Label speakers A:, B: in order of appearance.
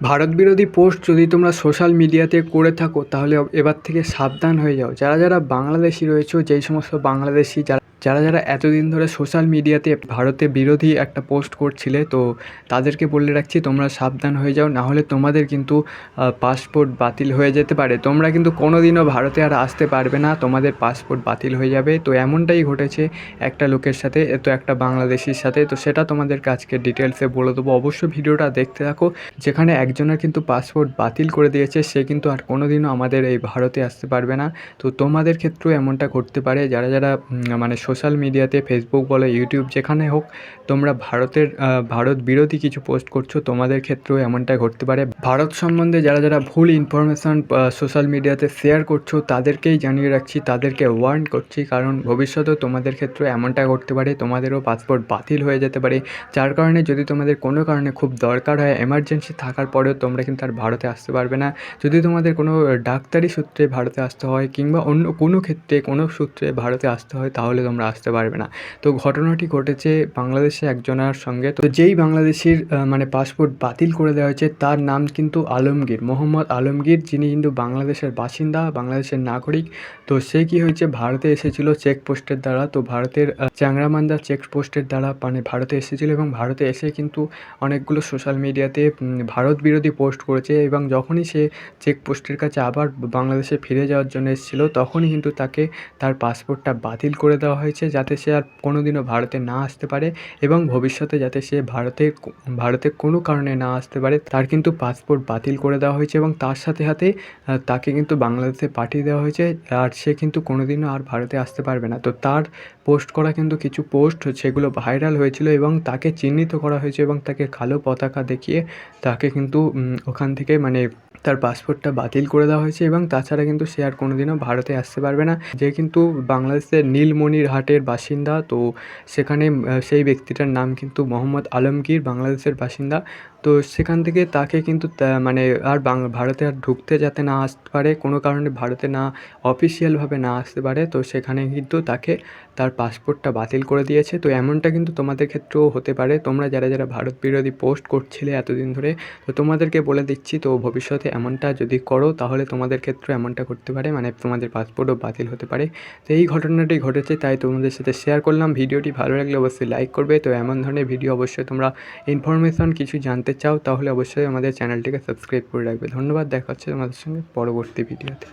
A: ভারত বিরোধী পোস্ট যদি তোমরা সোশ্যাল মিডিয়াতে করে থাকো তাহলে এবার থেকে সাবধান হয়ে যাও। যারা যারা বাংলাদেশি রয়েছে, যেই সমস্ত বাংলাদেশি যারা যারা যারা এতদিন ধরে সোশ্যাল মিডিয়াতে ভারতে বিরোধী একটা পোস্ট করছিলে, তো তাদেরকে বলে রাখছি তোমরা সাবধান হয়ে যাও, না হলে তোমাদের কিন্তু পাসপোর্ট বাতিল হয়ে যেতে পারে। তোমরা কিন্তু কোনো দিনও ভারতে আর আসতে পারবে না, তোমাদের পাসপোর্ট বাতিল হয়ে যাবে। তো এমনটাই ঘটেছে একটা লোকের সাথে, তো একটা বাংলাদেশির সাথে। তো সেটা তোমাদেরকে আজকে ডিটেলসে বলে দেবো, অবশ্যই ভিডিওটা দেখতে থাকো। যেখানে একজনের কিন্তু পাসপোর্ট বাতিল করে দিয়েছে, সে কিন্তু আর কোনো দিনও আমাদের এই ভারতে আসতে পারবে না। তো তোমাদের ক্ষেত্রেও এমনটা ঘটতে পারে। যারা যারা মানে সোশ্যাল মিডিয়াতে ফেসবুক বলো, ইউটিউব, যেখানে হোক তোমরা ভারত বিরোধী কিছু পোস্ট করছো, তোমাদের ক্ষেত্রেও এমনটা ঘটতে পারে। ভারত সম্বন্ধে যারা যারা ভুল ইনফরমেশান সোশ্যাল মিডিয়াতে শেয়ার করছো, তাদেরকেই জানিয়ে রাখছি, তাদেরকে ওয়ার্ন করছি, কারণ ভবিষ্যতেও তোমাদের ক্ষেত্রে এমনটা ঘটতে পারে, তোমাদেরও পাসপোর্ট বাতিল হয়ে যেতে পারে। যার কারণে যদি তোমাদের কোনো কারণে খুব দরকার হয়, এমার্জেন্সি থাকার পরেও তোমরা কিন্তু আর ভারতে আসতে পারবে না। যদি তোমাদের কোনো ডাক্তারি সূত্রে ভারতে আসতে হয় কিংবা অন্য কোনো ক্ষেত্রে কোনো সূত্রে ভারতে আসতে হয়, তাহলে তোমরা আসতে পারবে না। তো ঘটনাটি ঘটেছে বাংলাদেশে একজনের সঙ্গে। তো যেই বাংলাদেশির মানে পাসপোর্ট বাতিল করে দেওয়া হয়েছে, তার নাম কিন্তু আলমগীর, মোহাম্মদ আলমগীর, যিনি কিন্তু বাংলাদেশের বাসিন্দা, বাংলাদেশের নাগরিক। তো সে কী হয়েছে, ভারতে এসেছিল চেকপোস্টের দ্বারা। তো ভারতের চ্যাংরামান্দা চেকপোস্টের দ্বারা মানে ভারতে এসেছিল, এবং ভারতে এসে কিন্তু অনেকগুলো সোশ্যাল মিডিয়াতে ভারত বিরোধী পোস্ট করেছে। এবং যখনই সে চেকপোস্টের কাছে আবার বাংলাদেশে ফিরে যাওয়ার জন্য এসেছিলো, তখনই কিন্তু তাকে তার পাসপোর্টটা বাতিল করে দেওয়া হয়েছে, যাতে সে আর কোনো দিনও ভারতে না আসতে পারে, এবং ভবিষ্যতে যাতে সে ভারতে কোনো কারণে না আসতে পারে, তার কিন্তু পাসপোর্ট বাতিল করে দেওয়া হয়েছে। এবং তার সাথে সাথে তাকে কিন্তু বাংলাদেশে পাঠিয়ে দেওয়া হয়েছে, আর সে কিন্তু কোনো দিনও আর ভারতে আসতে পারবে না। তো তার পোস্ট করা কিন্তু কিছু পোস্ট সেগুলো ভাইরাল হয়েছিল, এবং তাকে চিহ্নিত করা হয়েছে, এবং তাকে কালো পতাকা দেখিয়ে তাকে কিন্তু ওখান থেকে মানে তার পাসপোর্টটা বাতিল করে দেওয়া হয়েছে। এবং তাছাড়া কিন্তু সে আর কোনো দিনও ভারতে আসতে পারবে না। যে কিন্তু বাংলাদেশের নীলমণিরহাটের বাসিন্দা। তো সেখানে সেই ব্যক্তিটার নাম কিন্তু মোহাম্মদ আলমগীর, বাংলাদেশের বাসিন্দা। তো সেখান থেকে তাকে কিন্তু মানে আর ভারতে আর ঢুকতে যাতে না আসতে পারে, কোনো কারণে ভারতে না অফিসিয়ালভাবে না আসতে পারে, তো সেখানে কিন্তু তাকে তার পাসপোর্টটা বাতিল করে দিয়েছে। তো এমনটা কিন্তু তোমাদের ক্ষেত্রেও হতে পারে। তোমরা যারা যারা ভারত বিরোধী পোস্ট করছিলে এতদিন ধরে, তো তোমাদেরকে বলে দিচ্ছি, তো ভবিষ্যতে এমনটা যদি করো তাহলে তোমাদের ক্ষেত্রেও এমনটা করতে পারে, মানে তোমাদের পাসপোর্টও বাতিল হতে পারে। তো এই ঘটনাটি ঘটেছে, তাই তোমাদের সাথে শেয়ার করলাম। ভিডিওটি ভালো লাগলে অবশ্যই লাইক করবে। তো এমন ধরনের ভিডিও অবশ্যই তোমরা ইনফরমেশন কিছু জানতে চাও, তাহলে অবশ্যই আমাদের চ্যানেলটিকে সাবস্ক্রাইব করে রাখবে। ধন্যবাদ, দেখা হচ্ছে তোমাদের সঙ্গে পরবর্তী ভিডিওতে।